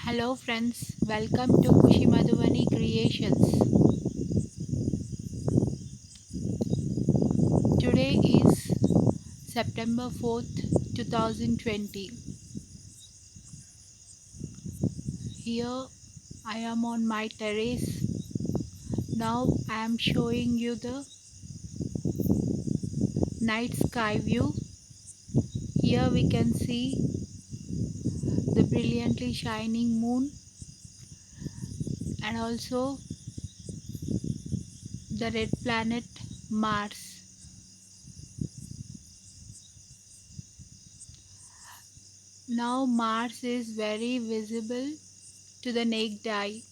Hello friends, welcome to Kushi Madhuvani Creations. Today is September 4th, 2020. Here I am on my terrace. Now I am showing you the night sky view. Here we can see the brilliantly shining moon and also the red planet Mars. Now Mars is very visible to the naked eye.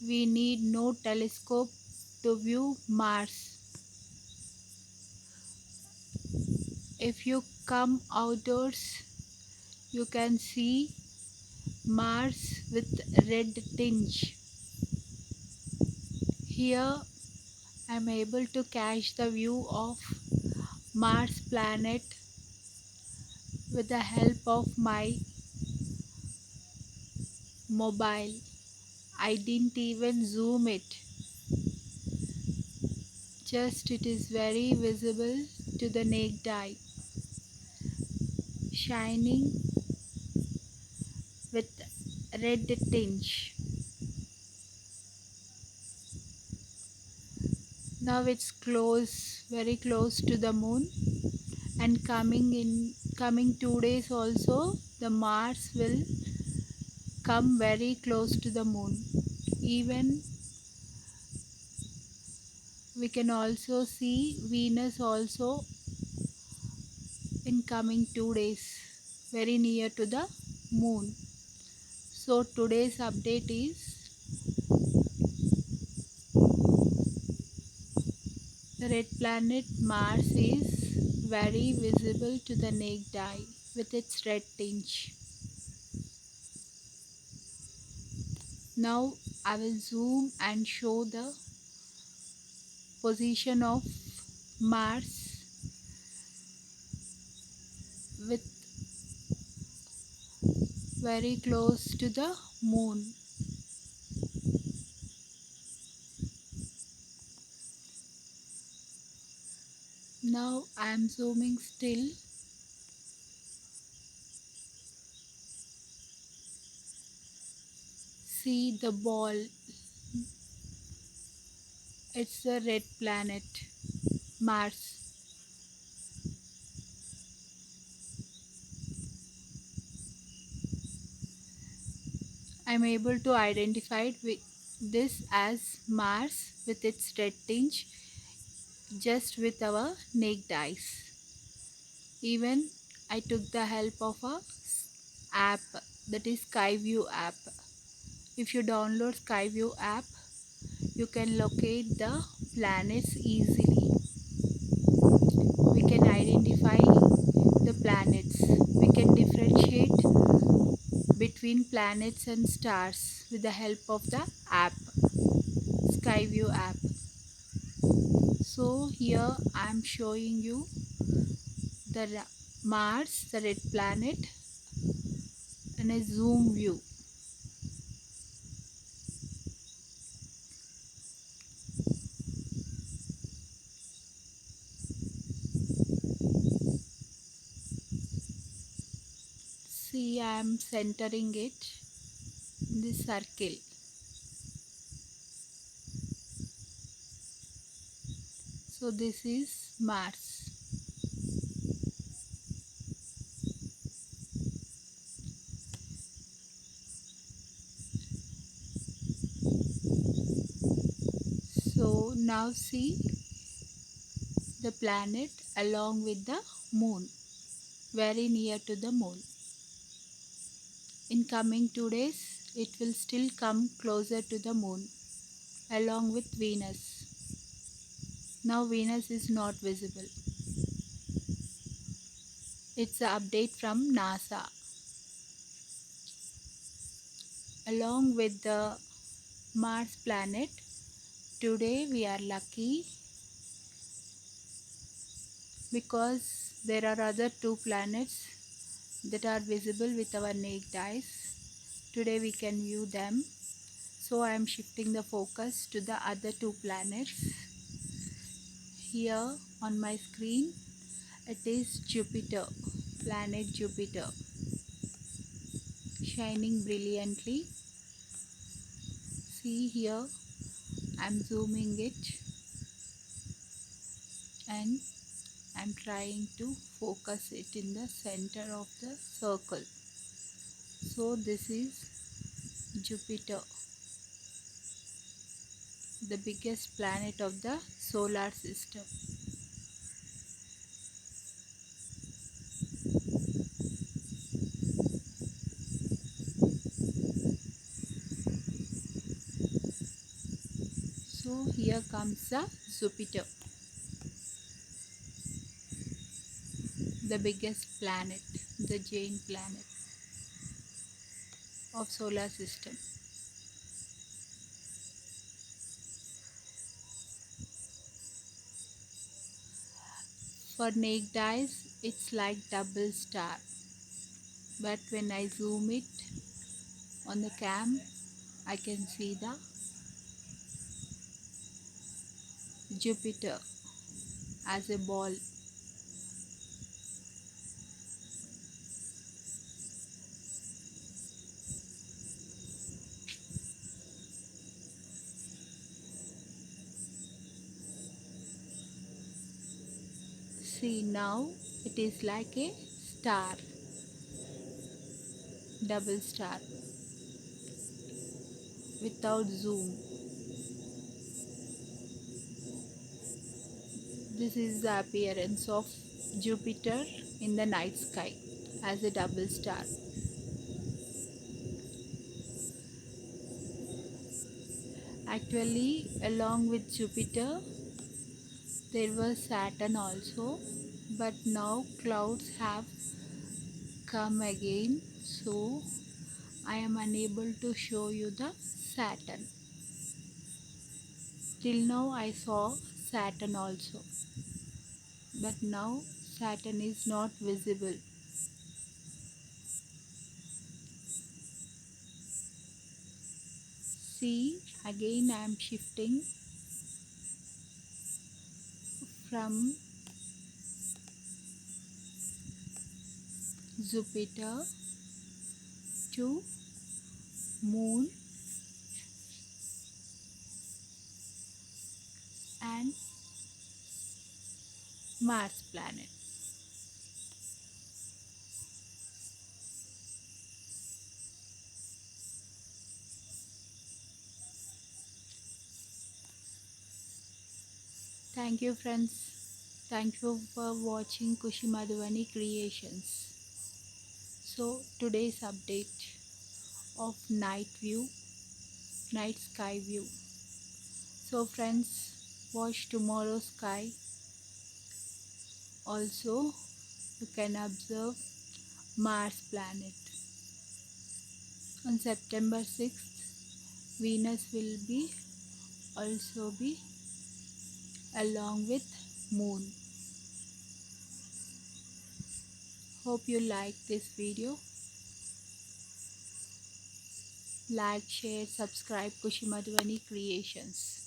We need no telescope to view Mars. If you come outdoors, you can see Mars with red tinge. Here I am able to catch the view of Mars planet with the help of my mobile. I didn't even zoom it. Just it is very visible to the naked eye. Shining with red tinge. Now it's close, very close to the moon, and coming 2 days also the Mars will come very close to the moon. Even we can also see Venus also in coming 2 days, very near to the moon. So today's update is the red planet Mars is very visible to the naked eye with its red tinge. Now I will zoom and show the position of Mars with very close to the moon. Now I am zooming still. See the ball. It's a red planet, Mars. I'm able to identify this as Mars with its red tinge just with our naked eyes. Even I took the help of a app, that is Skyview app. If you download Skyview app, you can locate the planets easily. We can identify the planets. We can differentiate between planets and stars with the help of the app, Skyview app. So here I am showing you the Mars, the red planet, in a zoom view. See, I am centering it in this circle. So this is Mars. So now see the planet along with the moon, very near to the moon. In coming 2 days, it will still come closer to the moon along with Venus. Now Venus is not visible. It's an update from NASA. Along with the Mars planet, today we are lucky because there are other two planets that are visible with our naked eyes. today we can view them. So I am shifting the focus to the other two planets. Here on my screen it is Jupiter, planet Jupiter, shining brilliantly. See here, I'm zooming it and I'm trying to focus it in the center of the circle. So this is Jupiter, the biggest planet of the solar system. So here comes the Jupiter, the biggest planet, the giant planet of solar system. For naked eyes, it's like double star. But when I zoom it on the cam, I can see the Jupiter as a ball. See now, it is like a star, double star, without zoom. This is the appearance of Jupiter in the night sky as a double star. Actually, along with Jupiter, there was Saturn also, but now clouds have come again, so I am unable to show you the Saturn. Till now I saw Saturn also, but now Saturn is not visible. See, again I am shifting from Jupiter to Moon and Mars planet. Thank you friends. Thank you for watching Kushi Madhuvani Creations. So today's update of night sky view. So friends, watch tomorrow's sky. Also, you can observe Mars planet. On September 6th, Venus will be also be along with Moon. Hope you like this video. Like, share, subscribe Kushi Madhuvani Creations.